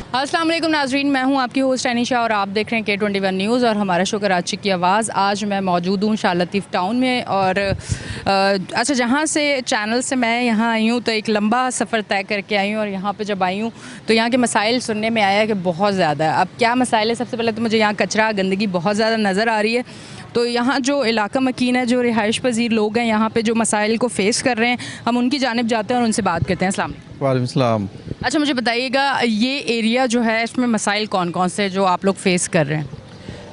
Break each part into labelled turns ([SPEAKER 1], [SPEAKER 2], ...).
[SPEAKER 1] अस्सलाम वालेकुम नाजरीन, मैं हूं आपकी होस्ट अनीशा और आप देख रहे हैं K21 न्यूज़ और हमारा शो कराची की आवाज़। आज मैं मौजूद हूं शाह लतीफ़ टाउन में और अच्छा, जहां से चैनल से मैं यहां आई हूं तो एक लंबा सफ़र तय करके आई हूं और यहां पे जब आई हूं तो यहां के मसाइल सुनने में आया कि बहुत ज़्यादा है। अब क्या मसाइल है, सबसे पहले तो मुझे यहाँ कचरा गंदगी बहुत ज़्यादा नज़र आ रही है। तो यहाँ जो इलाका मकीन है, जो रिहाइश पजीर लोग हैं यहाँ पे जो मसाइल को फेस कर रहे हैं, हम उनकी जानिब जाते हैं और उनसे बात करते हैं। अस्सलाम
[SPEAKER 2] वालेकुम सलाम।
[SPEAKER 1] अच्छा, मुझे बताइएगा ये एरिया जो है इसमें मसाइल कौन कौन से जो आप लोग फेस कर रहे हैं?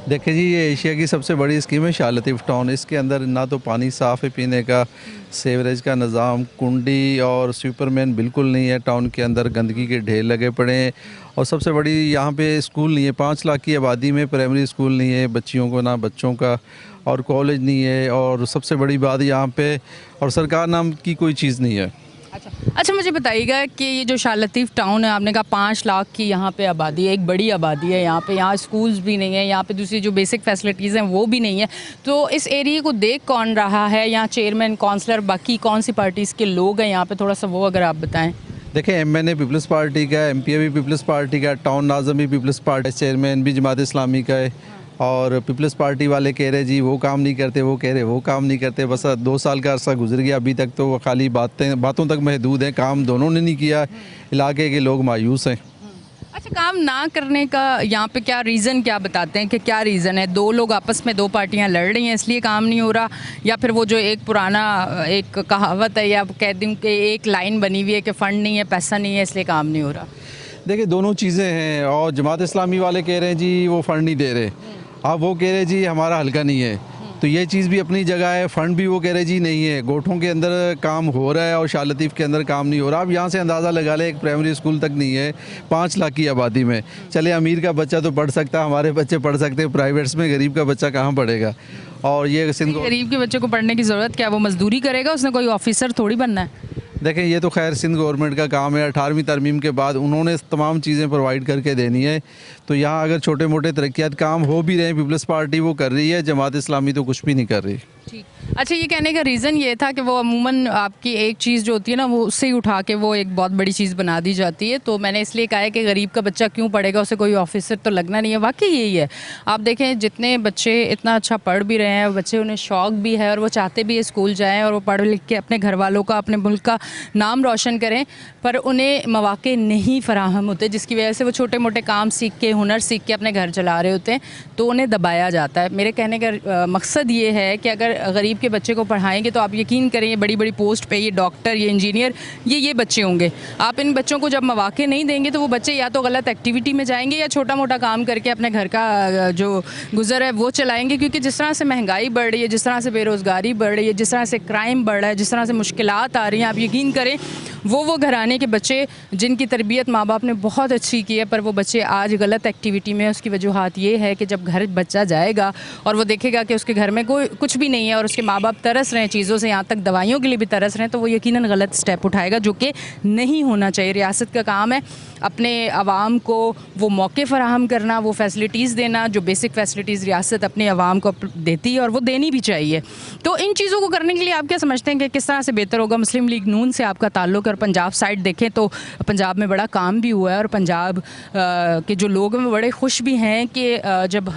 [SPEAKER 2] देखिए जी, ये एशिया की सबसे बड़ी स्कीम है शाह लतीफ़ टाउन। इसके अंदर ना तो पानी साफ़ है पीने का, सीवरेज का निज़ाम, कुंडी और स्वीपरमैन बिल्कुल नहीं है। टाउन के अंदर गंदगी के ढेर लगे पड़े हैं और सबसे बड़ी यहाँ पे स्कूल नहीं है। 5 लाख की आबादी में प्राइमरी स्कूल नहीं है बच्चियों को, ना बच्चों का, और कॉलेज नहीं है। और सबसे बड़ी बात यहाँ पे और सरकार नाम की कोई चीज़ नहीं है।
[SPEAKER 1] अच्छा, मुझे बताइएगा कि ये जो शाह लतीफ़ टाउन है, आपने कहा 5 लाख की यहाँ पे आबादी है, एक बड़ी आबादी है यहाँ पे। यहाँ स्कूल्स भी नहीं है, यहाँ पे दूसरी जो बेसिक फैसिलिटीज़ हैं वो भी नहीं है। तो इस एरिया को देख कौन रहा है? यहाँ चेयरमैन, काउंसलर, बाकी कौन सी पार्टीज़ के लोग हैं यहाँ पे? थोड़ा सा वो अगर आप बताएँ।
[SPEAKER 2] देखिए, MNA पीपल्स पार्टी का है, MPA भी पीपल्स पार्टी का, टाउन नाज़म भी पीपल्स पार्टी, चेयरमैन भी जमात इस्लामी का है। और पीपल्स पार्टी वाले कह रहे जी वो काम नहीं करते, वो कह रहे वो काम नहीं करते। बस 2 साल का अर्सा गुजर गया, अभी तक तो वो खाली बातों तक महदूद हैं, काम दोनों ने नहीं किया। इलाके के लोग मायूस हैं।
[SPEAKER 1] अच्छा, काम ना करने का यहाँ पे क्या रीज़न, क्या बताते हैं कि क्या रीज़न है? 2 लोग आपस में, 2 पार्टियाँ लड़ रही हैं इसलिए काम नहीं हो रहा, या फिर वो जो एक पुराना एक कहावत है या कह दूँ कि एक लाइन बनी हुई है कि फ़ंड नहीं है, पैसा नहीं है, इसलिए काम नहीं हो रहा?
[SPEAKER 2] देखिए, दोनों चीज़ें हैं। और जमात इस्लामी वाले कह रहे हैं जी वो फ़ंड नहीं दे रहे, अब वो कह रहे जी हमारा हल्का नहीं है। तो ये चीज़ भी अपनी जगह है। फ़ंड भी वो कह रहे जी नहीं है। गोठों के अंदर काम हो रहा है और शाह लतीफ़ के अंदर काम नहीं हो रहा। अब यहाँ से अंदाज़ा लगा ले, एक प्राइमरी स्कूल तक नहीं है 5 लाख की आबादी में। चले, अमीर का बच्चा तो पढ़ सकता है, हमारे बच्चे पढ़ सकते हैं प्राइवेट्स में, गरीब का बच्चा कहाँ पढ़ेगा? और ये
[SPEAKER 1] गरीब के बच्चे को पढ़ने की ज़रूरत क्या? वो मजदूरी करेगा, उसने कोई ऑफिसर थोड़ी बनना है।
[SPEAKER 2] देखें, ये तो खैर सिंध गवर्नमेंट का काम है। 18वीं तरमीम के बाद उन्होंने तमाम चीज़ें प्रोवाइड करके देनी है। तो यहाँ अगर छोटे मोटे तरक्यात काम हो भी रहे हैं, पीपल्स पार्टी वो कर रही है, जमात इस्लामी तो कुछ भी नहीं कर रही।
[SPEAKER 1] ठीक। अच्छा, ये कहने का रीज़न ये था कि वो अमूमन आपकी एक चीज़ जो होती है ना, वो उससे ही उठा के वो एक बहुत bड़ी चीज़ बना दी जाती है। तो मैंने इसलिए कहा है कि गरीब का बच्चा क्यों पढ़ेगा, उसे कोई ऑफिसर तो लगना नहीं है। वाकई यही है। आप देखें, जितने बच्चे इतना अच्छा पढ़ भी रहे हैं, बच्चे उन्हें शौक़ भी है और वो चाहते भी है स्कूल जाएँ और वो पढ़ लिख के अपने घर वालों का, अपने मुल्क का नाम रोशन करें, पर उन्हें मौके नहीं फराहम होते, जिसकी वजह से वो छोटे मोटे काम सीख के, हुनर सीख के अपने घर चला रहे होते हैं, तो उन्हें दबाया जाता है। मेरे कहने का मकसद ये है कि अगर गरीब के बच्चे को पढ़ाएंगे तो आप यकीन करें, ये बड़ी बड़ी पोस्ट पे, ये डॉक्टर, ये इंजीनियर, ये बच्चे होंगे। आप इन बच्चों को जब मौके नहीं देंगे तो वो बच्चे या तो गलत एक्टिविटी में जाएंगे या छोटा मोटा काम करके अपने घर का जो गुजर है वो चलाएंगे। क्योंकि जिस तरह से महंगाई बढ़ रही है, जिस तरह से बेरोज़गारी बढ़ रही है, जिस तरह से क्राइम बढ़ रहा है, जिस तरह से मुश्किलात आ रही हैं, आप यकीन करें वो घराने के बच्चे जिनकी तरबियत माँ बाप ने बहुत अच्छी की है, पर वो बच्चे आज गलत एक्टिविटी में। उसकी वजूहत ये है कि जब घर बच्चा जाएगा और वो देखेगा कि उसके घर में कोई कुछ भी नहीं है और उसके माँ बाप तरस रहे हैं चीज़ों से, यहाँ तक दवाइयों के लिए भी तरस रहे हैं, तो वो यकीनन गलत स्टेप उठाएगा, जो कि नहीं होना चाहिए। रियासत का काम है अपने आवाम को वो मौके फ़राहम करना, वो फैसिलिटीज़ देना, जो बेसिक फैसिलिटीज़ रियासत अपने आवाम को देती है और वो देनी भी चाहिए। तो इन चीज़ों को करने के लिए आप क्या समझते हैं कि किस तरह से बेहतर होगा? मुस्लिम लीग नून से आपका ताल्लुक़, और पंजाब साइड देखें तो पंजाब में बड़ा काम भी हुआ है और पंजाब के जो लोग हैं वो बड़े खुश भी हैं कि जब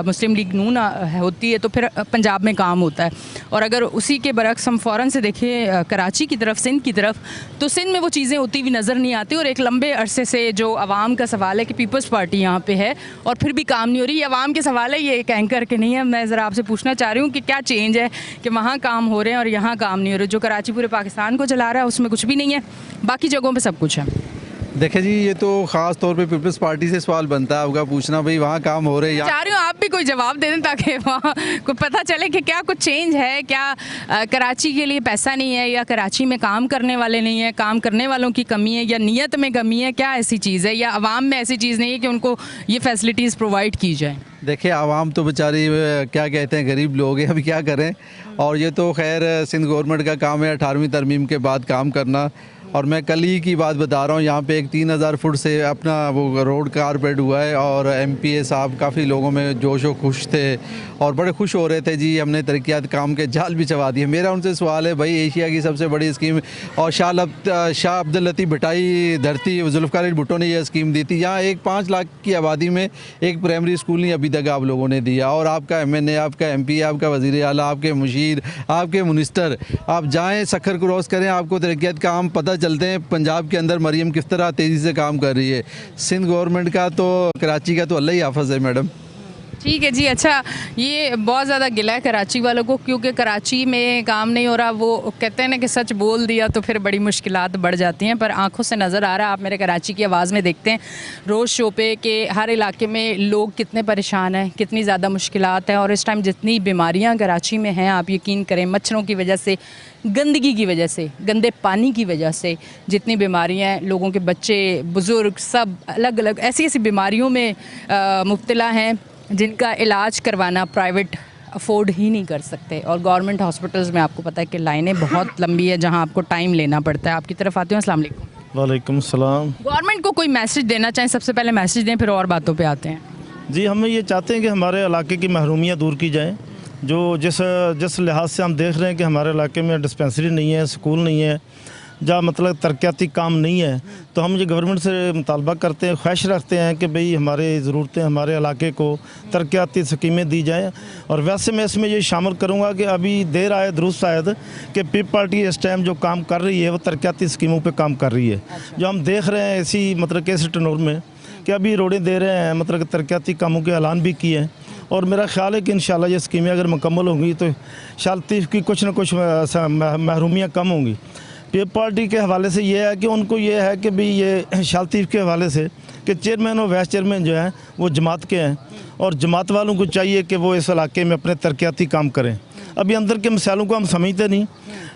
[SPEAKER 1] मुस्लिम लीग नून होती है तो फिर पंजाब में काम होता है। और अगर उसी के बरक्स हम फ़ौरन से देखें कराची की तरफ, सिंध की तरफ, तो सिंध में वो चीज़ें होती हुई नज़र नहीं आती। और एक लंबे अरसे से जो आवाम का सवाल है कि पीपल्स पार्टी यहाँ पे है और फिर भी काम नहीं हो रही, ये आवाम के सवाल है, ये एक एंकर के नहीं है। मैं ज़रा आपसे पूछना चाह रही हूँ कि क्या चेंज है कि वहाँ काम हो रहे हैं और यहाँ काम नहीं हो रहे? जो कराची पूरे पाकिस्तान को चला रहा है उसमें कुछ भी नहीं है, बाकी जगहों पे सब कुछ है।
[SPEAKER 2] देखिए जी, ये तो ख़ास तौर पे पीपल्स पार्टी से सवाल बनता है आपका पूछना, भाई वहाँ काम हो रहे हैं।
[SPEAKER 1] चाह रही हूँ आप भी कोई जवाब दे दें ताकि वहाँ को पता चले कि क्या कुछ चेंज है, क्या कराची के लिए पैसा नहीं है, या कराची में काम करने वाले नहीं है, काम करने वालों की कमी है, या नीयत में कमी है, क्या ऐसी चीज़ है, या आवाम में ऐसी चीज़ नहीं है कि उनको ये फैसिलिटीज़ प्रोवाइड की जाए?
[SPEAKER 2] देखिए, आवाम तो बेचारी क्या कहते हैं, गरीब लोग हैं, अभी क्या करें। और ये तो खैर सिंध गवर्नमेंट का काम है 18वीं तरमीम के बाद काम करना। और मैं कल ही की बात बता रहा हूँ, यहाँ पे एक 3000 फुट से अपना वो रोड कारपेट हुआ है और MPA साहब काफ़ी लोगों में जोश व खुश थे और बड़े खुश हो रहे थे जी हमने तरक्यात काम के जाल भी चबा दिए। मेरा उनसे सवाल है भाई, एशिया की सबसे बड़ी स्कीम और शाह अब्दुल लतीफ़ भटाई धरती जुल्फ़िकार अली भुट्टो ने यह स्कीम दी थी। यहाँ एक 5 लाख की आबादी में एक प्राइमरी स्कूल नहीं अभी तक आप लोगों ने दिया और आपका MNA, आपका MP, आपका वज़ीर आला, आपके मुशीर, आपके मिनिस्टर, आप जाएँ सखर क्रॉस करें, आपको तरक्यात काम पता चलते हैं। पंजाब के अंदर मरीम किस तरह तेज़ी से काम कर रही है। सिंध गवर्नमेंट का तो कराची का तो अल्लाह ही हाफ़िज़ है मैडम।
[SPEAKER 1] ठीक है जी। अच्छा, ये बहुत ज़्यादा गिला है कराची वालों को क्योंकि कराची में काम नहीं हो रहा। वो कहते हैं ना कि सच बोल दिया तो फिर बड़ी मुश्किलात बढ़ जाती हैं, पर आंखों से नज़र आ रहा है। आप मेरे कराची की आवाज़ में देखते हैं रोज़ शो पे कि हर इलाके में लोग कितने परेशान हैं, कितनी ज़्यादा मुश्किलात हैं। और इस टाइम जितनी बीमारियां कराची में हैं, आप यकीन करें, मच्छरों की वजह से, गंदगी की वजह से, गंदे पानी की वजह से जितनी बीमारियां हैं, लोगों के बच्चे बुज़ुर्ग सब अलग अलग ऐसी ऐसी बीमारियों में मुब्तला हैं जिनका इलाज करवाना प्राइवेट अफोर्ड ही नहीं कर सकते। और गवर्नमेंट हॉस्पिटल्स में आपको पता है कि लाइनें बहुत लंबी है, जहां आपको टाइम लेना पड़ता है। आपकी तरफ आती हूँ। अस्सलाम वालेकुम।
[SPEAKER 3] वालेकुम सलाम।
[SPEAKER 1] गवर्नमेंट को कोई मैसेज देना चाहें, सबसे पहले मैसेज दें, फिर और बातों पे आते हैं।
[SPEAKER 3] जी, हम ये चाहते हैं कि हमारे इलाके की महरूमियाँ दूर की जाएँ। जो जिस लिहाज से हम देख रहे हैं कि हमारे इलाके में डिस्पेंसरी नहीं है, स्कूल नहीं है, जहाँ मतलब तरक्याती काम नहीं है, तो हम ये गवर्नमेंट से मुतालबा करते हैं, ख्वाहिश रखते हैं कि भाई हमारे ज़रूरतें, हमारे इलाके को तरक्याती स्कीमें दी जाएँ। और वैसे मैं इसमें ये शामिल करूँगा कि अभी देर आए दुरुस्त आयद कि पीप पार्टी इस टाइम जो काम कर रही है वो तरक्याती स्कीमों पे काम कर रही है। जो हम देख रहे हैं ऐसी मतलब केस टनोर में कि अभी रोडें दे रहे हैं, मतलब तरक्याती कामों के ऐलान भी किए हैं। और मेरा ख्याल है कि इंशाल्लाह ये स्कीमें अगर मुकम्मल होंगी तो शालतीफ़ की कुछ न कुछ महरूमियाँ कम होंगी। पीप पार्टी के हवाले से ये है कि उनको ये है कि भाई ये शालतीफ़ के हवाले से कि चेयरमैन और वाइस चेयरमैन जो हैं वो जमात के हैं और जमात वालों को चाहिए कि वो इस इलाके में अपने तरक्याती काम करें। अभी अंदर के मसालों को हम समझते नहीं,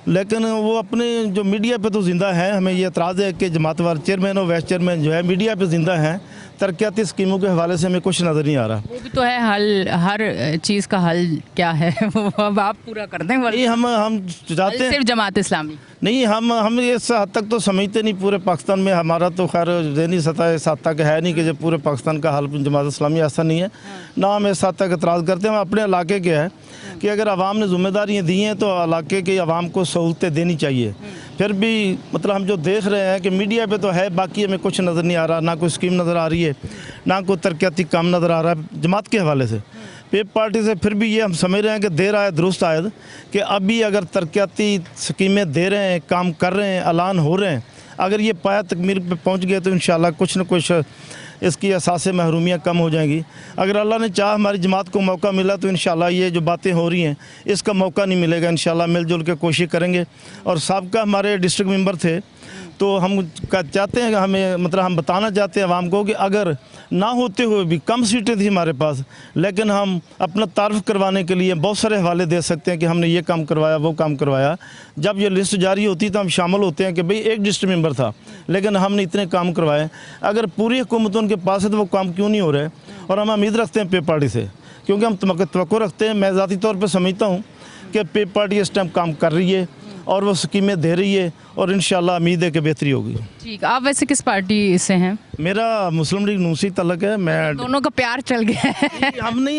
[SPEAKER 3] लेकिन वो अपने जो मीडिया पे तो ज़िंदा है। हमें ये एतराज़ है कि जमात वाले चेयरमैन और वाइस चेयरमैन जो है मीडिया पे ज़िंदा हैं, तरक्याती स्कीमों के हवाले से हमें कुछ नज़र नहीं आ रहा।
[SPEAKER 1] वो भी तो है हल, हर चीज़ का हल क्या है वो अब आप पूरा कर दें।
[SPEAKER 3] नहीं, हम चाहते हैं
[SPEAKER 1] सिर्फ जमात इस्लामी
[SPEAKER 3] नहीं, हम इस हद तक तो समझते नहीं। पूरे पाकिस्तान में हमारा तो खैर ज़हनी सतह इस हद तक है नहीं कि जब पूरे पाकिस्तान का हाल जमात इस्लामी ऐसा नहीं है ना। हम इस हद तक एतराज़ करते हैं। हम अपने इलाके के हैं कि अगर आवाम ने ज़िम्मेदारियाँ दी हैं तो इलाके के आवाम को सहूलतें देनी चाहिए। फिर भी मतलब हम जो देख रहे हैं कि मीडिया पे तो है, बाकी हमें कुछ नज़र नहीं आ रहा, ना कोई स्कीम नज़र आ रही है, ना कोई तरक्याती काम नज़र आ रहा है जमात के हवाले से। पीप पार्टी से फिर भी ये हम समझ रहे हैं कि देर आए दुरुस्त आयद कि अभी अगर तरक्याती स्कीमें दे रहे हैं, काम कर रहे हैं, ऐलान हो रहे हैं, अगर ये पाया तकमील पे पहुंच गए तो इंशाल्लाह कुछ न कुछ इसकी असास महरूमियाँ कम हो जाएंगी। अगर अल्लाह ने चाह हमारी जमात को मौका मिला तो इंशाल्लाह ये जो बातें हो रही हैं इसका मौका नहीं मिलेगा। इंशाल्लाह मिलजुल के कोशिश करेंगे। और साबका हमारे डिस्ट्रिक्ट मेंबर थे तो हम चाहते हैं कि हमें मतलब हम बताना चाहते हैं आवाम को कि अगर ना होते हुए भी कम सीटें थी हमारे पास, लेकिन हम अपना तारफ़ करवाने के लिए बहुत सारे हवाले दे सकते हैं कि हमने ये काम करवाया, वो काम करवाया। जब ये लिस्ट जारी होती तो हम शामिल होते हैं कि भाई एक डिस्ट्रिक्ट मेंबर था लेकिन हमने इतने काम करवाए। अगर पूरी हुकूमत उनके पास है तो वो काम क्यों नहीं हो रहे। और हम उम्मीद रखते हैं पीप पार्टी से, क्योंकि हम तवक्को रखते हैं। मैं ज़ाती तौर पर समझता हूँ कि पीप पार्टी इस टाइम काम कर रही है और वो स्कीमें दे रही है और इंशाल्लाह उम्मीद है कि बेहतरी होगी।
[SPEAKER 1] ठीक। आप वैसे किस पार्टी से हैं?
[SPEAKER 3] मेरा मुस्लिम लीग नून से तल्लुक़ है। मैं
[SPEAKER 1] दोनों का प्यार चल गया है।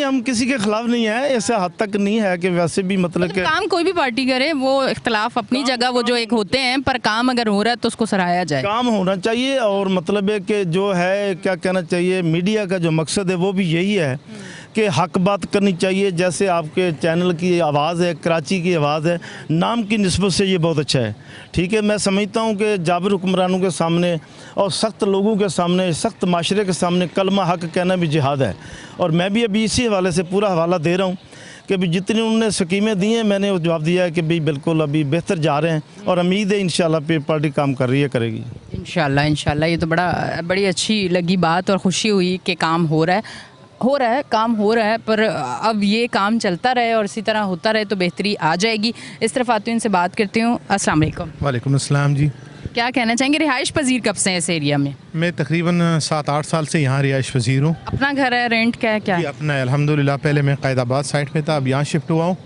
[SPEAKER 3] हम किसी के खिलाफ नहीं है, ऐसे हद तक नहीं है कि वैसे भी मतलब कि
[SPEAKER 1] काम कोई भी पार्टी करे, वो इख्तलाफ अपनी जगह वो जो एक होते हैं, पर काम अगर हो रहा है तो उसको सराहा जाए।
[SPEAKER 3] काम होना चाहिए। और मतलब है कि जो है क्या कहना चाहिए, मीडिया का जो मकसद है वो भी यही है कि हक बात करनी चाहिए। जैसे आपके चैनल की आवाज़ है, कराची की आवाज़ है, नाम की निस्बत से ये बहुत अच्छा है। ठीक है, मैं समझता हूँ कि जाबिर हुक्मरानों के सामने और सख्त लोगों के सामने, सख्त माशरे के सामने कलमा हक कहना भी जिहाद है। और मैं भी अभी इसी हवाले से पूरा हवाला दे रहा हूँ कि भी जितनी उन्होंने स्कीमें दी हैं मैंने वो जवाब दिया है कि भाई बिल्कुल अभी बेहतर जा रहे हैं और उम्मीद है इंशाल्लाह पीप पार्टी काम कर रही है, करेगी
[SPEAKER 1] इंशाल्लाह। ये तो बड़ी अच्छी लगी बात और खुशी हुई कि काम हो रहा है, काम हो रहा है। पर अब ये काम चलता रहे और इसी तरह होता रहे तो बेहतरी आ जाएगी। इस तरफ आती हूँ, इनसे बात करती हूँ। अस्सलाम वालेकुम।
[SPEAKER 4] वालेकुम अस्सलाम जी।
[SPEAKER 1] क्या कहना चाहेंगे, रिहाइश पजीर कब से हैं इस एरिया में?
[SPEAKER 4] मैं तकरीबन 7-8 साल से यहाँ रिहाइश पजीर हूँ।
[SPEAKER 1] अपना घर है, रेंट क्या है?
[SPEAKER 4] जी, अपना है अल्हम्दुलिल्लाह। पहले मैं कैदाबाद साइड में था, अब यहाँ शिफ्ट हुआ हूँ।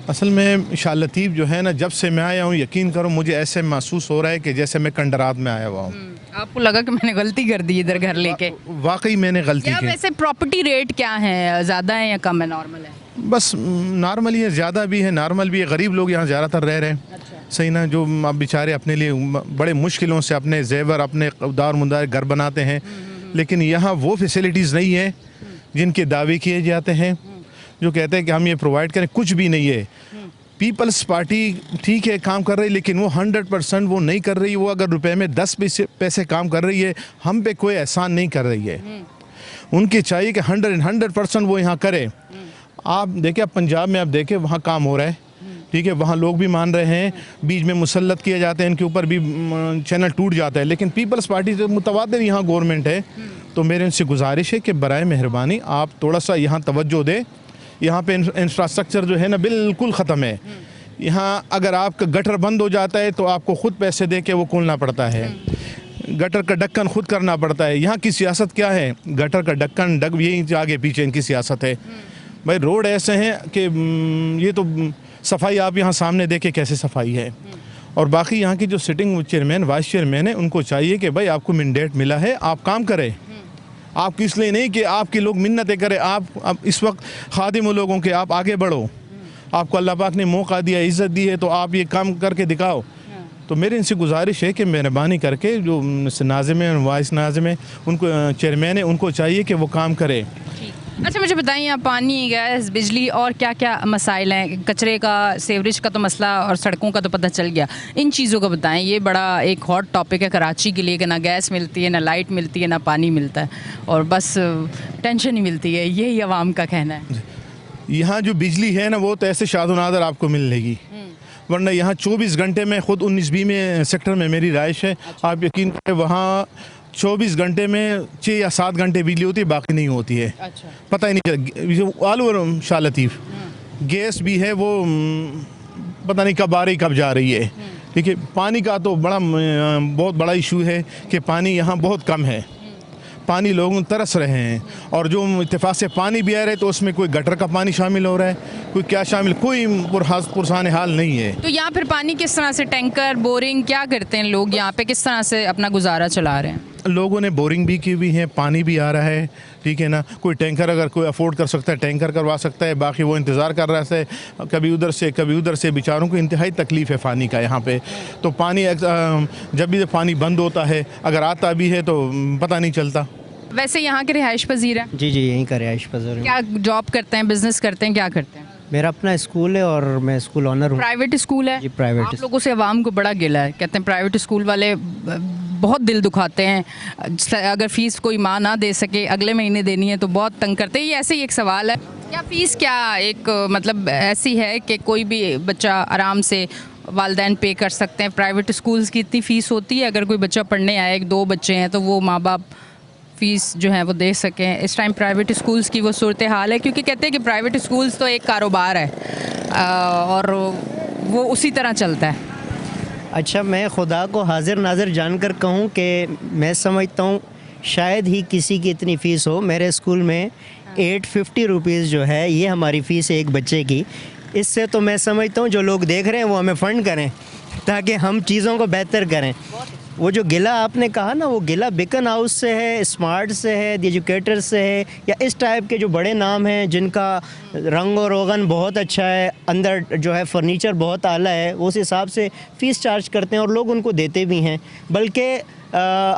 [SPEAKER 4] असल में शाह लतीफ़ जो है ना, जब से मैं आया हूँ, यकीन करो मुझे ऐसे महसूस हो रहा है कि जैसे मैं कंडरात में आया हुआ हूँ।
[SPEAKER 1] आपको लगा कि मैंने गलती कर दी इधर घर लेके?
[SPEAKER 4] वाकई मैंने गलती
[SPEAKER 1] क्या
[SPEAKER 4] की।
[SPEAKER 1] वैसे प्रॉपर्टी रेट क्या है, ज़्यादा है या कम है, नॉर्मल है?
[SPEAKER 4] बस नॉर्मल ही है, ज़्यादा भी है, नॉर्मल भी है। गरीब लोग यहाँ ज़्यादातर रह रहे हैं। सही ना, जो अब बेचारे अपने लिए बड़े मुश्किलों से अपने जेवर, अपने दार मुदार घर बनाते हैं, लेकिन यहाँ वो फैसिलिटीज़ नहीं है जिनके दावे किए जाते हैं, जो कहते हैं कि हम ये प्रोवाइड करें। कुछ भी नहीं है। पीपल्स पार्टी ठीक है काम कर रही है, लेकिन वो 100% वो नहीं कर रही। वो अगर रुपए में 10 पैसे काम कर रही है, हम पे कोई एहसान नहीं कर रही है। उनकी चाहिए कि 100% वो यहाँ करे। आप देखें, अब पंजाब में आप देखें, वहाँ काम हो रहा है, ठीक है, वहाँ लोग भी मान रहे हैं, बीच में मुसल्लत किए जाते हैं, इनके ऊपर भी चैनल टूट जाता है। लेकिन पीपल्स पार्टी से मुतवादिर यहाँ गवर्नमेंट है, तो मेरे उनसे गुजारिश है कि बराए मेहरबानी आप थोड़ा सा यहाँ तवज्जो दें। यहाँ पे इंफ्रास्ट्रक्चर जो है ना बिल्कुल ख़त्म है। यहाँ अगर आपका गटर बंद हो जाता है तो आपको ख़ुद पैसे दे के वो खोलना पड़ता है, गटर का ढक्कन खुद करना पड़ता है। यहाँ की सियासत क्या है? गटर का ढक्कन यही आगे पीछे इनकी सियासत है। भाई रोड ऐसे हैं कि ये तो सफाई आप यहाँ सामने देखे कैसे सफाई है। और बाकी यहाँ की जो सिटिंग चेयरमैन, वाइस चेयरमैन है, उनको चाहिए कि भाई आपको मैंडेट मिला है, आप काम करें। आपको इसलिए नहीं कि आपके लोग मिन्नतें करें। आप अब इस वक्त खादिम लोगों के, आप आगे बढ़ो। आपको अल्लाह पाक ने मौका दिया, इज़्ज़त दी है, तो आप ये काम करके दिखाओ। तो मेरी इनसे गुजारिश है कि मेहरबानी करके जो नाज़िम है, वाइस नाज़िम है, उनको चेयरमैन है, उनको चाहिए कि वो काम करे।
[SPEAKER 1] अच्छा मुझे बताइए, यहाँ पानी, गैस, बिजली और क्या क्या मसाइल हैं? कचरे का, सीवरेज का तो मसला और सड़कों का तो पता चल गया, इन चीज़ों का बताएं। ये बड़ा एक हॉट टॉपिक है कराची के लिए कि ना गैस मिलती है, ना लाइट मिलती है, ना पानी मिलता है, और बस टेंशन ही मिलती है, यही आवाम का कहना है।
[SPEAKER 4] यहाँ जो बिजली है ना, वो तो ऐसे शादोनादर आपको मिल लेगी, वरना यहाँ 24 घंटे में, ख़ुद 19B में सेक्टर में मेरी राइश है। आप यकीन करें, वहाँ 24 घंटे में 6 या 7 घंटे बिजली होती है, बाकी नहीं होती है।
[SPEAKER 1] अच्छा।
[SPEAKER 4] पता ही नहीं चला। All over Shah Latif gas भी है, वो पता नहीं कब आ रही कब जा रही है। ठीक है, पानी का तो बहुत बड़ा इशू है कि पानी यहाँ बहुत कम है। पानी लोग तरस रहे हैं, और जो इत्तेफाक से पानी भी आ रहा है तो उसमें कोई गटर का पानी शामिल हो रहा है, कोई क्या शामिल, कोई पुरसान हाल नहीं है।
[SPEAKER 1] तो यहाँ फिर पानी किस तरह से, टैंकर, बोरिंग, क्या करते हैं लोग यहाँ पे, किस तरह से अपना गुजारा चला रहे हैं?
[SPEAKER 4] लोगों ने बोरिंग भी की हुई है, पानी भी आ रहा है, ठीक है ना। कोई टैंकर अगर कोई अफोर्ड कर सकता है टैंकर करवा सकता है, बाकी वो इंतज़ार कर रहा है, कभी उधर से कभी उधर से। बेचारों को इंतहाई तकलीफ़ है पानी का यहाँ पे। तो पानी जब भी पानी बंद होता है, अगर आता भी है तो पता नहीं चलता।
[SPEAKER 1] वैसे यहाँ के रिहाइश पजीर हैं?
[SPEAKER 5] जी यहीं का रिहाइश पजीर हूँ।
[SPEAKER 1] क्या जॉब करते हैं, बिजनेस करते हैं, क्या करते हैं?
[SPEAKER 5] मेरा अपना स्कूल है और मैं स्कूल ऑनर हूँ।
[SPEAKER 1] प्राइवेट स्कूल है?
[SPEAKER 5] जी प्राइवेट।
[SPEAKER 1] आप लोगों से आवाम को बड़ा गिला है, कहते हैं प्राइवेट स्कूल वाले बहुत दिल दुखाते हैं, अगर फ़ीस कोई माँ ना दे सके, अगले महीने देनी है तो बहुत तंग करते हैं। ये ऐसे ही एक सवाल है, क्या फ़ीस क्या एक मतलब ऐसी है कि कोई भी बच्चा आराम से वालिदैन पे कर सकते हैं? प्राइवेट स्कूल्स की इतनी फ़ीस होती है, अगर कोई बच्चा पढ़ने आए, 1-2 बच्चे हैं, तो वो माँ बाप फ़ीस जो है वो दे सकें। इस टाइम प्राइवेट स्कूल्स की वो सूरत हाल है, क्योंकि कहते हैं कि प्राइवेट स्कूल्स तो एक कारोबार है और वो उसी तरह चलता है।
[SPEAKER 5] अच्छा, मैं खुदा को हाजिर नाजिर जानकर कहूँ कि मैं समझता हूँ शायद ही किसी की इतनी फ़ीस हो। मेरे स्कूल में 850 रुपीज़ जो है ये हमारी फ़ीस है एक बच्चे की। इससे तो मैं समझता हूँ जो लोग देख रहे हैं वो हमें फ़ंड करें ताकि हम चीज़ों को बेहतर करें। वो जो गिला आपने कहा ना, वो गिला बिकन हाउस से है, स्मार्ट से है, द एजुकेटर से है, या इस टाइप के जो बड़े नाम हैं जिनका रंग और रोगन बहुत अच्छा है, अंदर जो है फर्नीचर बहुत आला है, उस हिसाब से फ़ीस चार्ज करते हैं और लोग उनको देते भी हैं। बल्कि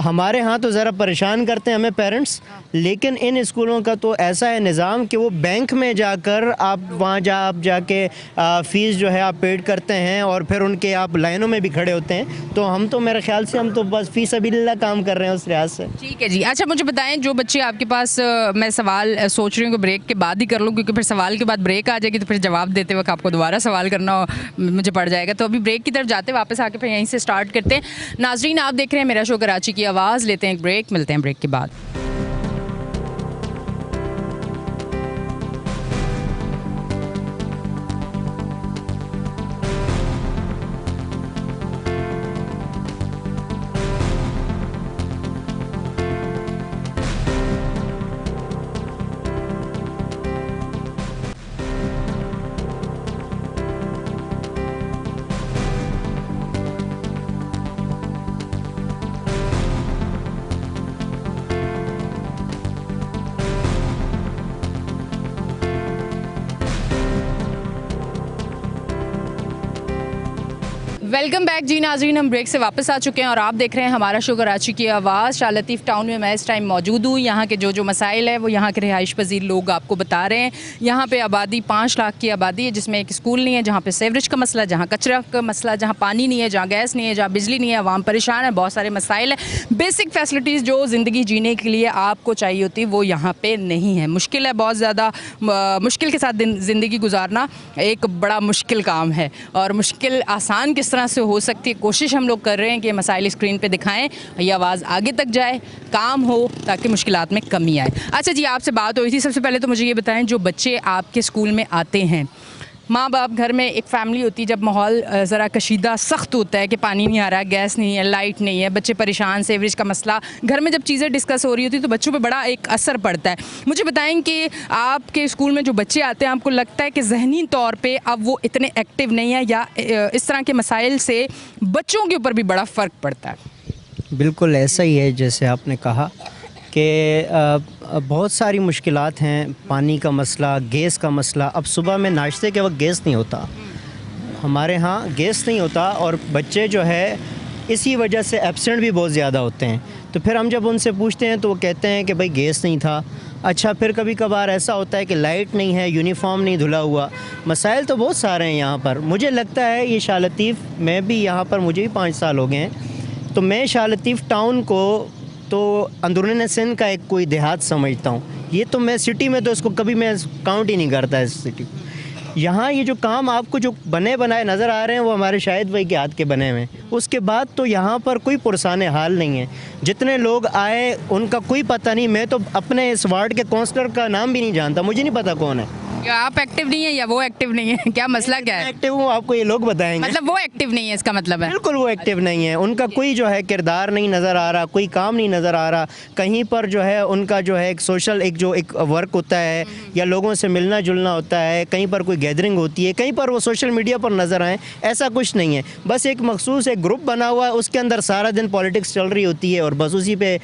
[SPEAKER 5] हमारे यहाँ तो ज़रा परेशान करते हैं हमें पेरेंट्स, लेकिन इन स्कूलों का तो ऐसा है निज़ाम कि वो बैंक में जाकर आप वहाँ आप जाके फ़ीस जो है आप पेड करते हैं और फिर उनके आप लाइनों में भी खड़े होते हैं। तो हम तो मेरे ख्याल से हम तो बस फ़ी सबिलिल्लाह काम कर रहे हैं उस लिहाज से।
[SPEAKER 1] ठीक है जी। अच्छा मुझे बताएं, जो बच्चे आपके पास, मैं सवाल सोच रही हूँ कि ब्रेक के बाद ही कर लूँ, क्योंकि फिर सवाल के बाद ब्रेक आ जाएगी तो फिर जवाब देते वक्त आपको दोबारा सवाल करना मुझे पड़ जाएगा। तो अभी ब्रेक की तरफ जाते, वापस आके फिर यहीं से स्टार्ट करते हैं। नाजरीन, आप देख रहे हैं मेरा शो कराची की आवाज़, लेते हैं एक ब्रेक, मिलते हैं ब्रेक के बाद। वेलकम बैक जी नाजरीन, हम ब्रेक से वापस आ चुके हैं और आप देख रहे हैं हमारा शो कराची की आवाज़। शाह लतीफ़ टाउन में मैं इस टाइम मौजूद हूँ। यहाँ के जो मसाइल है वो यहाँ के रिहाइश पजीर लोग आपको बता रहे हैं। यहाँ पे आबादी 5 लाख की आबादी है, जिसमें एक स्कूल नहीं है, जहाँ पे सेवरेज का मसला, जहाँ कचरा का मसला, जहाँ पानी नहीं है, जहाँ गैस नहीं है, जहाँ बिजली नहीं है, आवाम परेशान है, बहुत सारे मसाइल हैं। बेसिक फैसिलिटीज़ जो ज़िंदगी जीने के लिए आपको चाहिए होती वो यहाँ पर नहीं है। मुश्किल है, बहुत ज़्यादा मुश्किल के साथ ज़िंदगी गुजारना एक बड़ा मुश्किल काम है और मुश्किल आसान किस तरह से हो सकती है, कोशिश हम लोग कर रहे हैं कि मसाइल स्क्रीन पे दिखाएं, ये आवाज़ आगे तक जाए, काम हो, ताकि मुश्किलात में कमी आए। अच्छा जी, आपसे बात हुई थी। सबसे पहले तो मुझे ये बताएं, जो बच्चे आपके स्कूल में आते हैं, माँ बाप, घर में एक फ़ैमिली होती है, जब माहौल ज़रा कशीदा सख्त होता है कि पानी नहीं आ रहा, गैस नहीं है, लाइट नहीं है, बच्चे परेशान, सेवरेज का मसला, घर में जब चीज़ें डिस्कस हो रही होती है तो बच्चों पे बड़ा एक असर पड़ता है। मुझे बताएं कि आपके स्कूल में जो बच्चे आते हैं, आपको लगता है कि ज़हनी तौर पे अब वो इतने एक्टिव नहीं है, या इस तरह के मसाइल से बच्चों के ऊपर भी बड़ा फ़र्क पड़ता है?
[SPEAKER 5] बिल्कुल ऐसा ही है जैसे आपने कहा कि बहुत सारी मुश्किलात हैं। पानी का मसला, गैस का मसला। अब सुबह में नाश्ते के वक्त गैस नहीं होता, हमारे यहाँ गैस नहीं होता, और बच्चे जो है इसी वजह से एब्सेंट भी बहुत ज़्यादा होते हैं। तो फिर हम जब उनसे पूछते हैं तो वो कहते हैं कि भाई गैस नहीं था। अच्छा, फिर कभी कभार ऐसा होता है कि लाइट नहीं है, यूनिफॉर्म नहीं धुला हुआ। मसाइल तो बहुत सारे हैं यहाँ पर। मुझे लगता है ये शाह लतीफ़, मैं भी यहाँ पर, मुझे भी 5 साल हो गए हैं, तो मैं शाह लतीफ़ टाउन को तो अंदरूनी सिंध का एक कोई देहात समझता हूँ। ये तो मैं सिटी में तो इसको कभी मैं काउंट ही नहीं करता इस सिटी। यहाँ ये जो काम आपको जो बने बनाए नज़र आ रहे हैं वो हमारे शाहिद भाई के हाथ के बने हुए हैं। उसके बाद तो यहाँ पर कोई पुरसाने हाल नहीं है। जितने लोग आए उनका कोई पता नहीं। मैं तो अपने इस वार्ड के काउंसलर का नाम भी नहीं जानता, मुझे नहीं पता कौन है।
[SPEAKER 1] या आप एक्टिव नहीं है या वो एक्टिव नहीं है, क्या मसला क्या है?
[SPEAKER 5] एक्टिव हूँ, आपको ये लोग बताएंगे।
[SPEAKER 1] मतलब वो एक्टिव नहीं है, इसका मतलब है?
[SPEAKER 5] बिल्कुल वो एक्टिव नहीं है। उनका कोई जो है किरदार नहीं नज़र आ रहा, कोई काम नहीं नज़र आ रहा। कहीं पर जो है उनका जो है एक सोशल एक वर्क होता है या लोगों से मिलना जुलना होता है, कहीं पर कोई गैदरिंग होती है, कहीं पर वो सोशल मीडिया पर नज़र आए, ऐसा कुछ नहीं है। बस एक मखसूस एक ग्रुप बना हुआ है, उसके अंदर सारा दिन पॉलिटिक्स चल रही होती है और बस उसी पे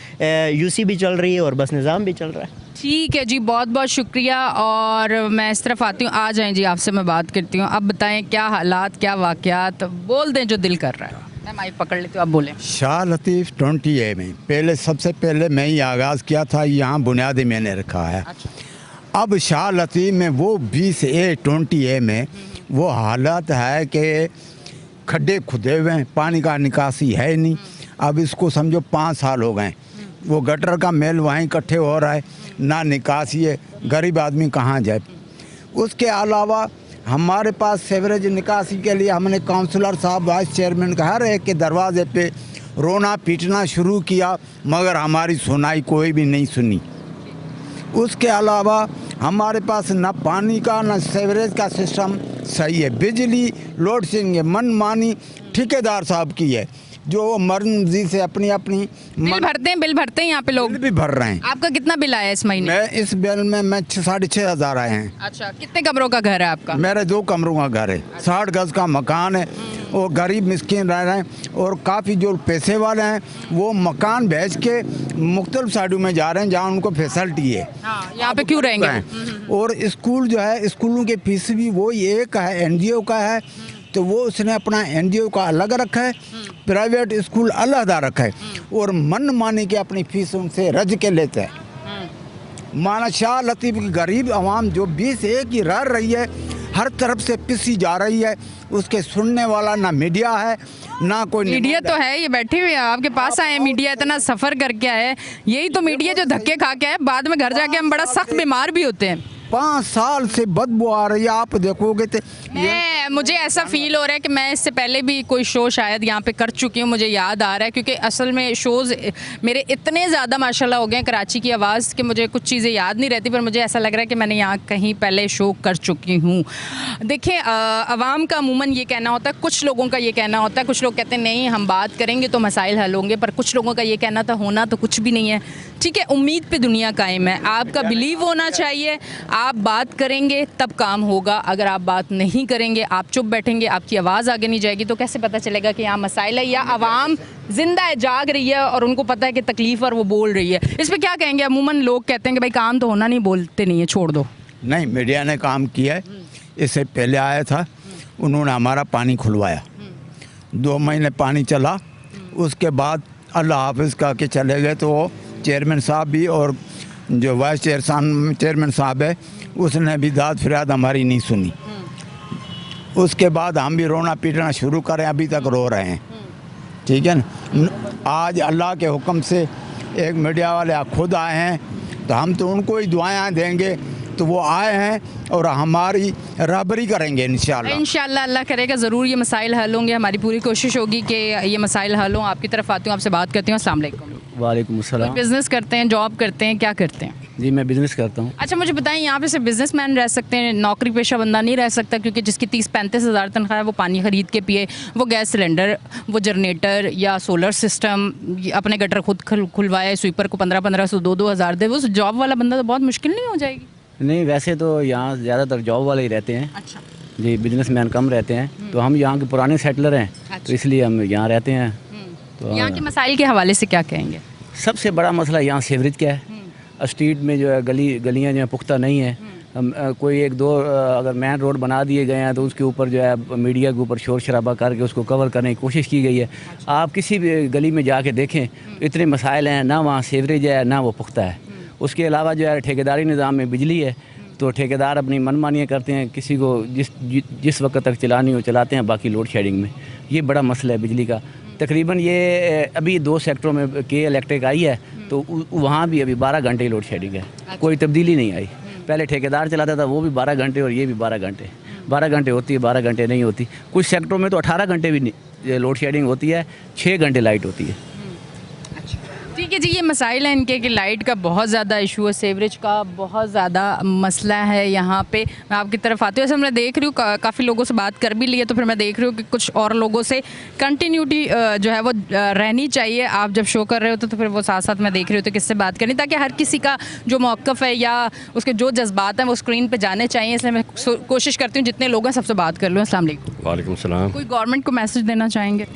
[SPEAKER 5] यूसी भी चल रही है और बस निज़ाम भी चल रहा है।
[SPEAKER 1] ठीक है जी, बहुत बहुत शुक्रिया। और मैं इस तरफ आती हूँ, आ जाएं जी, आपसे मैं बात करती हूँ। अब बताएं क्या हालात, क्या वाक़यात, बोल दें जो दिल कर रहा है। मैं माइक पकड़ लेती हूँ, आप बोलें।
[SPEAKER 6] शाह लतीफ़ 20A में पहले, सबसे पहले मैं ही आगाज़ किया था, यहाँ बुनियादी मैंने रखा है।
[SPEAKER 1] अच्छा।
[SPEAKER 6] अब शाह लतीफ़ में वो 20A 20A में वो हालत है कि खड्डे खुदे हुए हैं, पानी का निकासी है नहीं। अब इसको समझो 5 साल हो गए, वो गटर का मेल वहीं इकट्ठे हो रहा है, ना निकासी है, गरीब आदमी कहाँ जाए। उसके अलावा हमारे पास सेवरेज निकासी के लिए हमने काउंसलर साहब, वाइस चेयरमैन का हर एक के दरवाजे पे रोना पीटना शुरू किया, मगर हमारी सुनाई कोई भी नहीं सुनी। उसके अलावा हमारे पास ना पानी का ना सेवरेज का सिस्टम सही है। बिजली लोड शेडिंग है, मनमानी ठेकेदार साहब की है, जो मर्जी से अपनी
[SPEAKER 1] बिल भरते हैं यहाँ पे लोग।
[SPEAKER 6] बिल भी भर रहे हैं।
[SPEAKER 1] आपका कितना बिल आया इस महीने?
[SPEAKER 6] मैं इस बिल में 6,500 हज़ार आए हैं।
[SPEAKER 1] अच्छा, कितने कमरों का घर है आपका?
[SPEAKER 6] मेरे 2 कमरों का घर है, 60 गज का मकान है, और गरीब मिस्किन रह रहे हैं, और काफ़ी जो पैसे वाले हैं वो मकान बेच के मुख्तलिफ साइडों में जा रहे हैं जहाँ उनको फैसिलिटी है।
[SPEAKER 1] हाँ, यहाँ पे क्यों रहेंगे?
[SPEAKER 6] और स्कूल जो है, स्कूलों के फीस भी वो एक है, NGO का है, तो वो उसने अपना NGO का अलग रखा है, प्राइवेट स्कूल अलहदा रखा है, और मन माने के अपनी फीस उनसे रज के लेते हैं। माना शाह लतीफ़ की गरीब आवाम जो 20A की रह रही है, हर तरफ से पिसी जा रही है, उसके सुनने वाला ना मीडिया है ना कोई।
[SPEAKER 1] मीडिया तो है, ये बैठे हुए हैं आपके पास आए, मीडिया इतना सफ़र करके आए, यही तो मीडिया जो धक्के खा के आए, बाद में घर जाके हम बड़ा सख्त बीमार भी होते हैं।
[SPEAKER 6] 5 साल से बदबू आ रही है, आप देखोगे तो।
[SPEAKER 1] मुझे ऐसा फील हो रहा है कि मैं इससे पहले भी कोई शो शायद यहाँ पे कर चुकी हूँ, मुझे याद आ रहा है, क्योंकि असल में शोज़ मेरे इतने ज़्यादा माशाल्लाह हो गए हैं कराची की आवाज़ कि मुझे कुछ चीज़ें याद नहीं रहती, पर मुझे ऐसा लग रहा है कि मैंने यहाँ कहीं पहले शो कर चुकी हूँ। देखिए, आवाम का अमूमन ये कहना होता है, कुछ लोगों का ये कहना होता है, कुछ लोग कहते हैं नहीं हम बात करेंगे तो मसाइल हल होंगे, पर कुछ लोगों का ये कहना था होना तो कुछ भी नहीं है। ठीक है, उम्मीद पे दुनिया कायम है, आपका बिलीव होना चाहिए, आप बात करेंगे तब काम होगा। अगर आप बात नहीं करेंगे, आप चुप बैठेंगे, आपकी आवाज़ आगे नहीं जाएगी, तो कैसे पता चलेगा कि यहाँ मसाइल है या आवाम जिंदा है, जाग रही है और उनको पता है कि तकलीफ़ और वो बोल रही है। इस पर क्या कहेंगे? अमूमन लोग कहते हैं कि भाई काम तो होना नहीं, बोलते नहीं है, छोड़ दो।
[SPEAKER 6] नहीं, मीडिया ने काम किया है। इससे पहले आया था, उन्होंने हमारा पानी खुलवाया, 2 महीने पानी चला, उसके बाद अल्लाह हाफिज़ कह के चले गए। तो वो चेयरमैन साहब भी और जो वाइस चेयरमैन साहब है उसने भी दाद फरियाद हमारी नहीं सुनी। उसके बाद हम भी रोना पीटना शुरू करें, अभी तक रो रहे हैं। ठीक है ना। आज अल्लाह के हुक्म से एक मीडिया वाले खुद आए हैं, तो हम तो उनको ही दुआएं देंगे। तो वो आए हैं और हमारी रहबरी करेंगे इंशाल्लाह।
[SPEAKER 1] इंशाल्लाह अल्लाह करेगा ज़रूर ये मसाइल हल होंगे। हमारी पूरी कोशिश होगी कि ये मसाइल हल हों। आपकी तरफ आती हूँ, आपसे बात करती हूँ। अस्सलाम वालेकुम।
[SPEAKER 7] वालेकुम अस्सलाम।
[SPEAKER 1] बिज़नेस करते हैं, जॉब करते हैं, क्या करते हैं?
[SPEAKER 7] जी मैं बिज़नेस करता हूँ।
[SPEAKER 1] अच्छा मुझे बताएं, यहाँ पे सिर्फ बिजनेसमैन रह सकते हैं, नौकरी पेशा बंदा नहीं रह सकता? क्योंकि जिसकी 30-35 हज़ार तनख्वाह है वो पानी ख़रीद के पिए, वो गैस सिलेंडर, वो जनरेटर या सोलर सिस्टम, अपने गटर खुद खुलवाए, स्वीपर को 1500 2-2 हज़ार दे, वो जॉब वाला बंदा तो बहुत मुश्किल नहीं हो जाएगी?
[SPEAKER 7] नहीं वैसे तो यहाँ ज़्यादातर जॉब वाले ही रहते हैं।
[SPEAKER 1] अच्छा
[SPEAKER 7] जी बिजनेसमैन कम रहते हैं। तो हम यहाँ के पुराने सेटलर हैं, तो इसलिए हम यहाँ रहते हैं। तो
[SPEAKER 1] यहाँ के मसाइल के हवाले से क्या कहेंगे?
[SPEAKER 7] सबसे बड़ा मसला यहाँ सीवरेज का है। स्ट्रीट में जो है गलियाँ जो है पुख्ता नहीं है। कोई 1-2 अगर मेन रोड बना दिए गए हैं तो उसके ऊपर जो है मीडिया के ऊपर शोर शराबा करके उसको कवर करने की कोशिश की गई है। आप किसी भी गली में जाके देखें, इतने मसाइल हैं, ना वहाँ सीवरेज है ना वो पुख्ता है। उसके अलावा जो है ठेकेदारी निज़ाम में बिजली है, तो ठेकेदार अपनी मनमानियाँ करते हैं, किसी को जिस वक्त तक चलानी हो चलाते हैं, बाकी लोड शेडिंग में। ये बड़ा मसला है बिजली का। तकरीबन ये अभी 2 सेक्टरों में के इलेक्ट्रिक आई है, तो वहाँ भी अभी 12 घंटे लोड शेडिंग है, कोई तब्दीली नहीं आई। पहले ठेकेदार चलाता था, वो भी 12 घंटे और ये भी 12 घंटे। 12 घंटे होती है, 12 घंटे नहीं होती। कुछ सेक्टरों में तो 18 घंटे भी लोड शेडिंग होती है, 6 घंटे लाइट होती है।
[SPEAKER 1] ठीक है जी, ये मसाइल हैं इनके कि लाइट का बहुत ज़्यादा इशू है, सीवरेज का बहुत ज़्यादा मसला है यहाँ पे। मैं आपकी तरफ आती हूँ, ऐसे मैं देख रही हूँ काफ़ी लोगों से बात कर भी ली है, तो फिर मैं देख रही हूँ कि कुछ और लोगों से कंटिन्यूटी जो है वो रहनी चाहिए। आप जब शो कर रहे होते तो फिर वो साथ साथ मैं देख रही हूँ तो किससे बात करनी, ताकि हर किसी का जो मौक़िफ़ है या उसके जो जज्बात हैं वो स्क्रीन पर जाने चाहिए। इसलिए मैं कोशिश करती हूँ जितने लोग हैं सबसे बात कर लूँ। अस्सलाम वालेकुम।
[SPEAKER 8] वालेकुम सलाम।
[SPEAKER 1] कोई गवर्नमेंट को मैसेज देना चाहेंगे?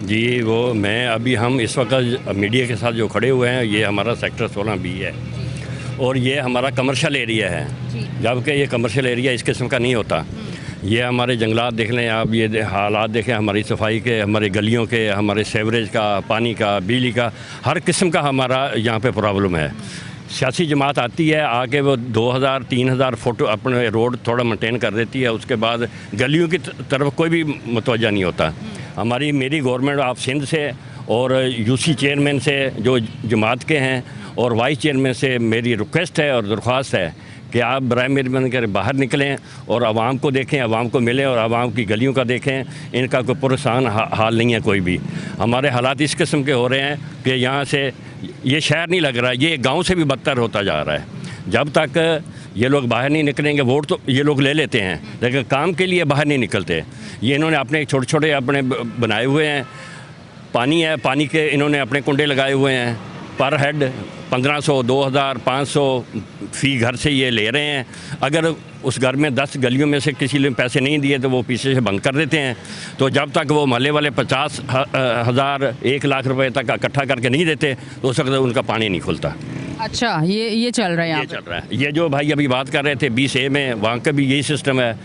[SPEAKER 8] जी वो मैं अभी हम इस वक्त मीडिया के साथ जो खड़े हुए हैं, ये हमारा सेक्टर 16B है और ये हमारा कमर्शियल एरिया है, जबकि ये कमर्शियल एरिया इस किस्म का नहीं होता। ये हमारे जंगलात देख लें आप, ये हालात देखें हमारी सफाई के, हमारे गलियों के, हमारे सेवरेज का, पानी का, बिजली का, हर किस्म का हमारा यहाँ पे प्रॉब्लम है। सियासी जमात आती है, आके वो 2000-3000 फुट अपने रोड थोड़ा मेंटेन कर देती है, उसके बाद गलियों की तरफ कोई भी मुतवज्जा नहीं होता। मेरी गवर्नमेंट ऑफ सिंध से और यूसी चेयरमैन से जो जमात के हैं और वाइस चेयरमैन से मेरी रिक्वेस्ट है और दरख्वास्त है कि आप बराए मेहरबानी कर बाहर निकलें और आवाम को देखें, आवाम को मिलें और आवाम की गलियों का देखें। इनका कोई पुरसान हाल नहीं है कोई भी। हमारे हालात इस किस्म के हो रहे हैं कि यहाँ से ये शहर नहीं लग रहा है, ये गांव से भी बदतर होता जा रहा है। जब तक ये लोग बाहर नहीं निकलेंगे, वोट तो ये लोग ले लेते हैं लेकिन काम के लिए बाहर नहीं निकलते। ये इन्होंने अपने छोटे छोटे अपने बनाए हुए हैं, पानी है, पानी के इन्होंने अपने कुंडे लगाए हुए हैं, पर हेड 1500, 2000, 500 फ़ी घर से ये ले रहे हैं। अगर उस घर में 10 गलियों में से किसी ने पैसे नहीं दिए तो वो पीछे से बंद कर देते हैं। तो जब तक वो मोहल्ले वाले 50,000, 1 लाख रुपए तक इकट्ठा करके नहीं देते तो उस वक्त उनका पानी नहीं खुलता।
[SPEAKER 1] अच्छा ये चल रहा है यहाँ
[SPEAKER 8] ये चल रहा है। ये जो भाई अभी बात कर रहे थे 20A में, वहाँ का भी यही सिस्टम है।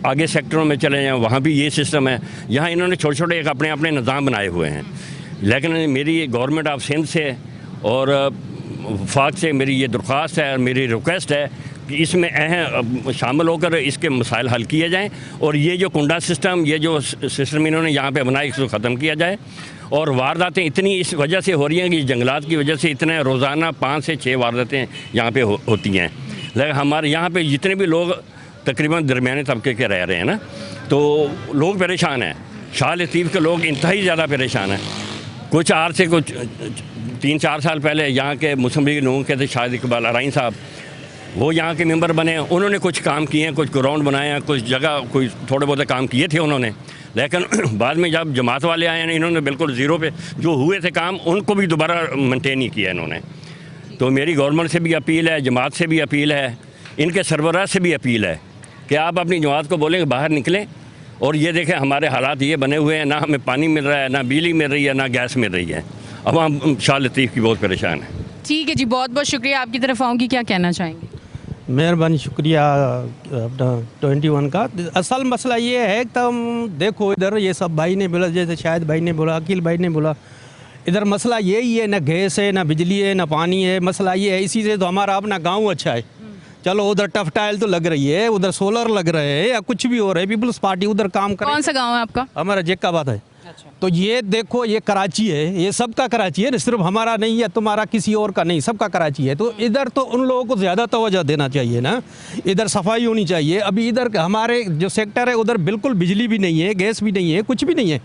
[SPEAKER 8] आगे सेक्टरों में चले जाएँ, वहाँ भी ये सिस्टम है। यहाँ इन्होंने छोटे छोटे एक अपने अपने निज़ाम बनाए हुए हैं। लेकिन मेरी गवर्नमेंट ऑफ सिंध से और वफाक से मेरी ये दरख्वास्त है और मेरी रिक्वेस्ट है कि इसमें अहम शामिल होकर इसके मसाइल हल किए जाएँ और ये जो कुंडा सिस्टम, ये जो सिस्टम इन्होंने यहाँ पे बनाया, इसको ख़त्म किया जाए। और वारदातें इतनी इस वजह से हो रही हैं कि जंगलात की वजह से इतने रोज़ाना 5 से 6 वारदातें यहाँ पे होती हैं। लेकिन हमारे यहाँ पे जितने भी लोग तकरीबन दरमियाने तबके के रह रहे हैं ना, तो लोग परेशान हैं। शाह लतीफ़ के लोग इंतहाई ज़्यादा परेशान हैं। कुछ 3-4 साल पहले यहाँ के मुस्लिम लीग नून के थे शाहिद इकबाल अराइन साहब, वो यहाँ के मेंबर बने। उन्होंने कुछ काम किए हैं, कुछ ग्राउंड बनाए हैं, कुछ जगह कोई थोड़े बहुत काम किए थे उन्होंने। लेकिन बाद में जब जमात वाले आए हैं, इन्होंने बिल्कुल ज़ीरो पे जो हुए थे काम, उनको भी दोबारा मेंटेन नहीं किया इन्होंने। तो मेरी गवर्नमेंट से भी अपील है, जमात से भी अपील है, इनके सरबराह से भी अपील है कि आप अपनी जमात को बोलें कि बाहर निकलें। और ये देखें हमारे हालात ये बने हुए हैं, ना हमें पानी मिल रहा है, ना बिजली मिल रही है, ना गैस मिल रही है। अब हम शाह लतीफ़ की बहुत परेशान है।
[SPEAKER 1] ठीक है जी, बहुत बहुत शुक्रिया। आपकी तरफ आऊँगी, क्या कहना चाहेंगे?
[SPEAKER 9] मेहरबानी, शुक्रिया अपना 21 का। असल मसला ये है कि तुम देखो इधर, ये सब भाई ने बोला, जैसे शायद भाई ने बोला, अकील भाई ने बोला, इधर मसला यही है, ना गैस है, ना बिजली है, ना पानी है। मसला ये है, इसी से तो हमारा अपना गांव अच्छा है। चलो उधर टफ टाइल तो लग रही है, उधर सोलर लग रहे हैं, या कुछ भी हो रहा है, पीपल्स पार्टी उधर काम कर।
[SPEAKER 1] कौन सा गांव है आपका?
[SPEAKER 9] हमारा जेक्काबाद है। तो ये देखो, ये कराची है, ये सबका कराची है, सिर्फ हमारा नहीं है, तुम्हारा किसी और का नहीं, सबका कराची है। तो इधर तो उन लोगों को ज़्यादा तवज्जो देना चाहिए ना, इधर सफाई होनी चाहिए। अभी इधर हमारे जो सेक्टर है उधर बिल्कुल बिजली भी नहीं है, गैस भी नहीं है, कुछ भी नहीं है।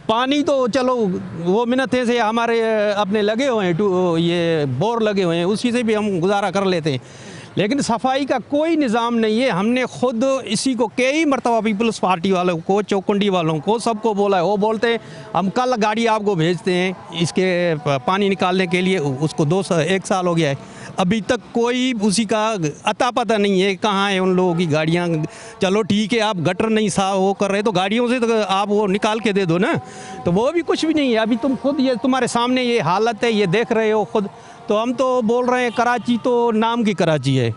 [SPEAKER 9] पानी तो चलो वो मिन्नतें से हमारे अपने लगे हुए हैं, ये बोर लगे हुए हैं, उसी से भी हम गुजारा कर लेते हैं, लेकिन सफाई का कोई निज़ाम नहीं है। हमने खुद इसी को कई मरतबा पीपल्स पार्टी वालों को, चौकुंडी वालों को, सबको बोला है। वो बोलते हैं हम कल गाड़ी आपको भेजते हैं इसके पानी निकालने के लिए। उसको 1 साल हो गया है, अभी तक कोई उसी का अता पता नहीं है कहाँ है उन लोगों की गाड़ियाँ। चलो ठीक है, आप गटर नहीं साफ वो कर रहे तो गाड़ियों से तो आप वो निकाल के दे दो ना, तो वो भी कुछ भी नहीं है। अभी तुम खुद, ये तुम्हारे सामने ये हालत है, ये देख रहे हो खुद। तो हम तो बोल रहे हैं कराची तो नाम की कराची है।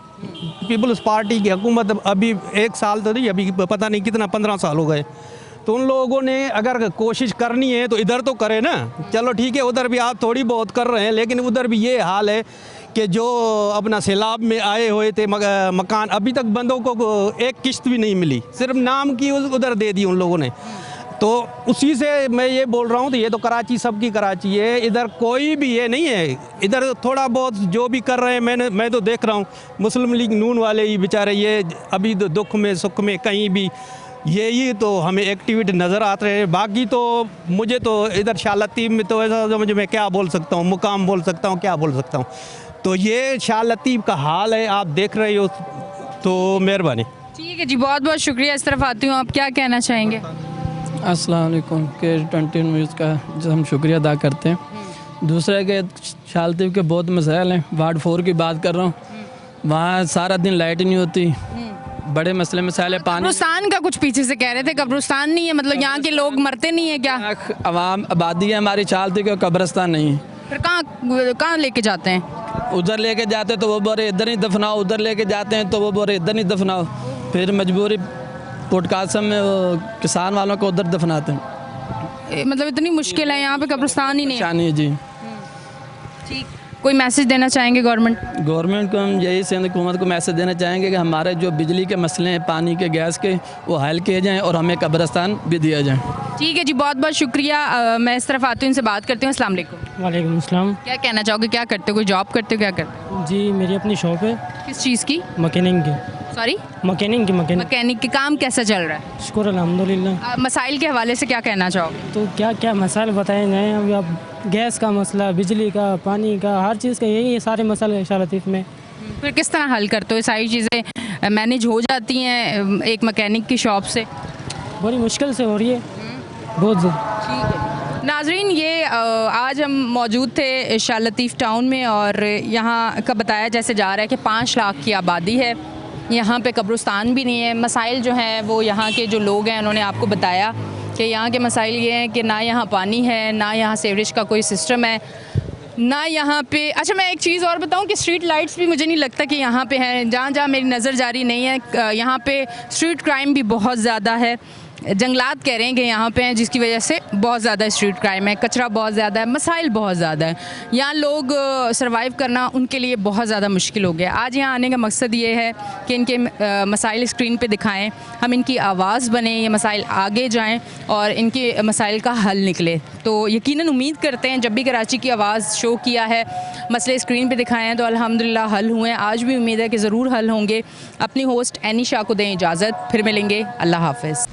[SPEAKER 9] पीपल्स पार्टी की हुकूमत अभी 1 साल तो नहीं, अभी पता नहीं कितना 15 साल हो गए। तो उन लोगों ने अगर कोशिश करनी है तो इधर तो करे ना। चलो ठीक है, उधर भी आप थोड़ी बहुत कर रहे हैं, लेकिन उधर भी ये हाल है कि जो अपना सैलाब में आए हुए थे मकान, अभी तक बंदों को एक किश्त भी नहीं मिली, सिर्फ नाम की उधर दे दी उन लोगों ने। तो उसी से मैं ये बोल रहा हूँ, तो ये तो कराची सबकी कराची है, इधर कोई भी ये नहीं है। इधर थोड़ा बहुत जो भी कर रहे हैं, मैं तो देख रहा हूँ मुस्लिम लीग नून वाले ही बेचारे, ये अभी दुख में सुख में कहीं भी यही तो हमें एक्टिविटी नज़र आते हैं। बाकी तो मुझे तो इधर शाह लतीफ़ में तो ऐसा मुझे, मैं क्या बोल सकता हूँ, मुकाम बोल सकता हूँ, क्या बोल सकता हूँ। तो ये शाह लतीफ़ का हाल है, आप देख रहे हो। तो मेहरबानी।
[SPEAKER 1] ठीक है जी, बहुत बहुत शुक्रिया। इस तरफ आती हूँ, आप क्या कहना चाहेंगे?
[SPEAKER 10] अस्सलाम वालेकुम के 21 न्यूज़ का हम शुक्रिया अदा करते हैं। दूसरे के शाह लतीफ़ के बहुत मसाइल हैं। वार्ड 4 की बात कर रहा हूँ, वहाँ सारा दिन लाइट नहीं होती, बड़े मसले मसाइल है। पानी,
[SPEAKER 1] कब्रिस्तान का कुछ पीछे से कह रहे थे, कब्रिस्तान नहीं है, मतलब यहाँ के लोग मरते नहीं है क्या?
[SPEAKER 10] आवाम आबादी है हमारी शाह लतीफ़ का, कब्रिस्तान नहीं है।
[SPEAKER 1] फिर कहाँ लेके जाते हैं?
[SPEAKER 10] उधर लेके जाते तो वो बोरे इधर नहीं दफनाओ, उधर लेके जाते हैं तो वो बोरे इधर नहीं दफनाओ, फिर मजबूरी पोटकासम में वो किसान वालों को उधर दफनाते हैं।
[SPEAKER 1] मतलब इतनी मुश्किल है यहाँ पे, कब्रिस्तान ही नहीं है।
[SPEAKER 10] जी
[SPEAKER 1] ठीक, कोई मैसेज देना चाहेंगे
[SPEAKER 10] गवर्नमेंट को? हम यही सिंध हुकूमत को मैसेज देना चाहेंगे कि हमारे जो बिजली के मसले हैं, पानी के, गैस के, वो हल किए जाएँ और हमें कब्रिस्तान भी दिया जाए।
[SPEAKER 1] ठीक है जी, बहुत बहुत शुक्रिया। मैं इस तरफ आती हूँ, इनसे बात करती हूँ। अस्सलाम वालेकुम।
[SPEAKER 11] वालेकुम अस्सलाम।
[SPEAKER 1] क्या कहना चाहोगे, क्या करते हो, कोई जॉब करते हो, क्या करते हो?
[SPEAKER 11] जी मेरी अपनी शॉप है।
[SPEAKER 1] किस चीज़ की?
[SPEAKER 11] मैकेनिक की।
[SPEAKER 1] सॉरी?
[SPEAKER 11] मैकेनिक
[SPEAKER 1] के काम कैसा चल रहा है?
[SPEAKER 11] शुक्र अल्हम्दुलिल्लाह।
[SPEAKER 1] मसाइल के हवाले से क्या कहना चाहोगे?
[SPEAKER 11] तो क्या क्या मसाइल बताए जाएँ? अभी आप गैस का मसला, बिजली का, पानी का, हर चीज़ का यही सारे मसाले शाह लतीफ़ में।
[SPEAKER 1] फिर किस तरह हल करते हो? ये सारी चीज़ें मैनेज हो जाती हैं एक मैकेनिक की शॉप से?
[SPEAKER 11] बड़ी मुश्किल से हो रही है, बहुत ज़्यादा।
[SPEAKER 1] ठीक है नाजरीन, ये आज हम मौजूद थे शाह लतीफ़ टाउन में, और यहाँ का बताया जैसे जा रहा है कि 5 लाख की आबादी है, यहाँ पे कब्रिस्तान भी नहीं है। मसाइल जो हैं वो यहाँ के जो लोग हैं उन्होंने आपको बताया कि यहाँ के मसाइल ये हैं कि ना यहाँ पानी है, ना यहाँ सीवरेज का कोई सिस्टम है, ना यहाँ पे। अच्छा, मैं एक चीज़ और बताऊँ कि स्ट्रीट लाइट्स भी मुझे नहीं लगता कि यहाँ पे हैं। जहाँ जहाँ मेरी नज़र जारी नहीं है, यहाँ पे स्ट्रीट क्राइम भी बहुत ज़्यादा है। जंगलात कह रहे हैं कि यहाँ पे हैं, जिसकी वजह से बहुत ज़्यादा स्ट्रीट क्राइम है, कचरा बहुत ज़्यादा है, मसाइल बहुत ज़्यादा है। यहाँ लोग सर्वाइव करना उनके लिए बहुत ज़्यादा मुश्किल हो गया। आज यहाँ आने का मकसद ये है कि इनके मसाइल स्क्रीन पे दिखाएं, हम इनकी आवाज़ बने, ये मसाइल आगे जाएं और इनके मसाइल का हल निकले। तो यकीनन उम्मीद करते हैं जब भी कराची की आवाज़ शो किया है, मसले स्क्रीन पे दिखाए हैं, तो अल्हम्दुलिल्लाह हल हुए हैं। आज भी उम्मीद है कि ज़रूर हल होंगे। अपनी होस्ट एनी शाह को दें इजाज़त, फिर मिलेंगे। अल्लाह हाफ़िज़।